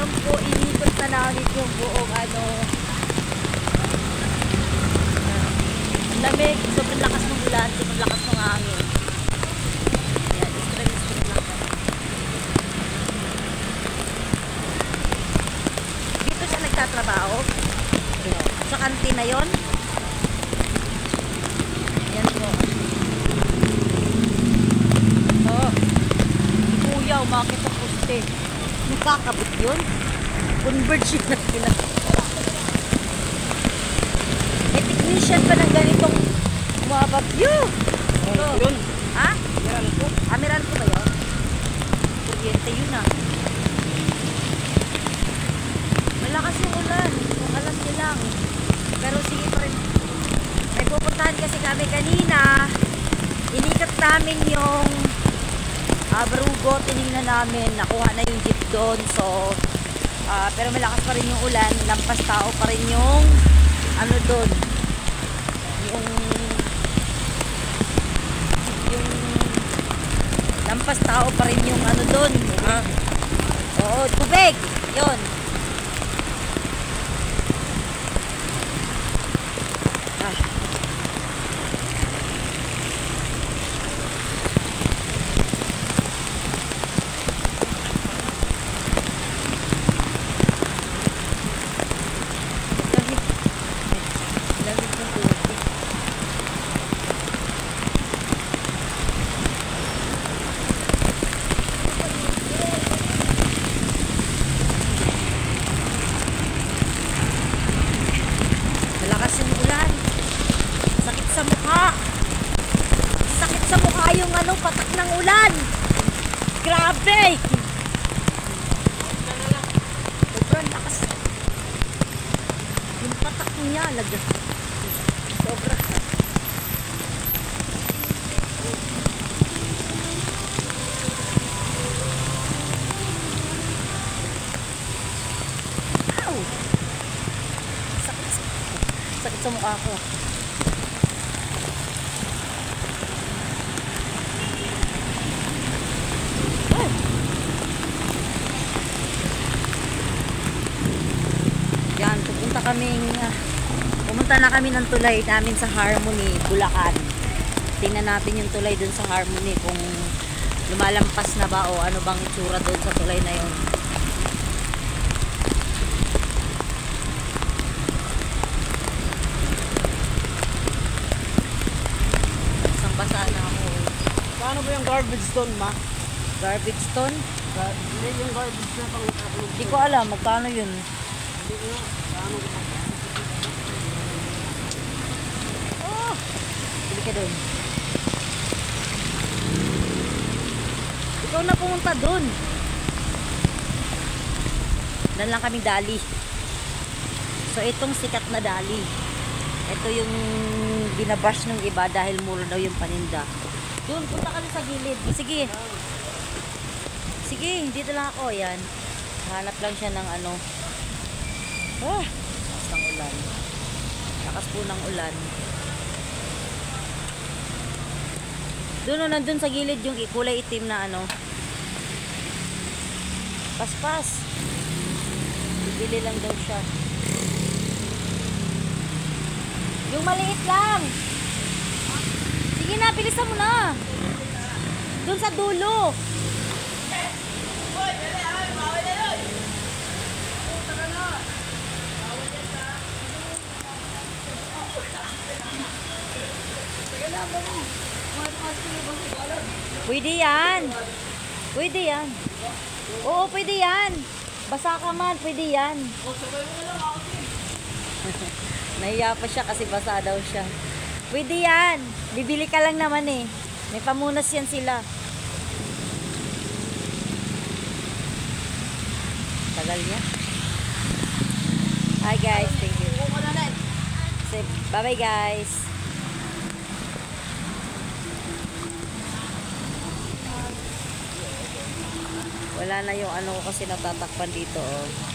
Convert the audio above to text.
Ayan po, inikot na namin yung buong ano. Ang lamig, sobrang lakas ng ulan, sobrang lakas ng hangin. Ayan, Israel lang. Dito siya nagtatrabaho. Sa kantin na yon. Ayan po. Oh, kuya, umakit sa poste. Nakakabot yun. Converge yun na sila. May technician pa ng ganitong umabagyo. Yun. Ha? Meralco. Ah, Meralco ba yun? Kuryente yun ah. Malakas yung ulan. Kung alas nyo lang. Pero sige pa rin. May pupuntahan kasi kami kanina. Inikat namin yung Barugo, tinignan namin, nakuha na yung jeep doon. So, pero malakas pa rin yung ulan, lampas tao pa rin yung ano doon. Yung lampas tao pa rin yung ano doon. Oo, tubig. Yun. Sakit sa mukha yung ano, patak ng ulan. Grabe. Sobrang lakas. Yung patak niya, sobra. Ow! Sakit sa mukha ko. Yan, pumunta na kami ng tulay namin sa Harmony, Bulacan. Tingnan natin yung tulay dun sa Harmony kung lumalampas na ba o ano bang itsura dun sa tulay na yun. Isang basa na ako. Paano ba yung garbage stone, ma? Garbage stone? Hindi yung garbage na pang-tapon. Hindi ko alam, magkano yun? Hindi ko paano ko Bili ka dun. Ikaw na pumunta dun. Dan lang kami dali. So itong sikat na dali. Ito yung binabash ng iba dahil mura daw yung paninda. Dun, punta kami sa gilid. Sige. Sige, dito lang ako. Yan. Hanap lang siya ng ano. Lakas ng ulan. Lakas po ng ulan. Doon o, nandun sa gilid yung kulay itim na ano. Paspas. Bibili lang daw siya. Yung maliit lang. Sige na, bilisan mo na. Doon sa dulo. Pwede yan. Pwede yan. Oo, pwede yan. Basa ka man, pwede yan. Nahiya pa siya kasi basa daw siya. Pwede yan. Bibili ka lang naman eh. May pamunas yan sila. Tagal niya. Hi guys, thank you. Bye bye guys. Wala na yung ano ko kasi natatakpan dito oh.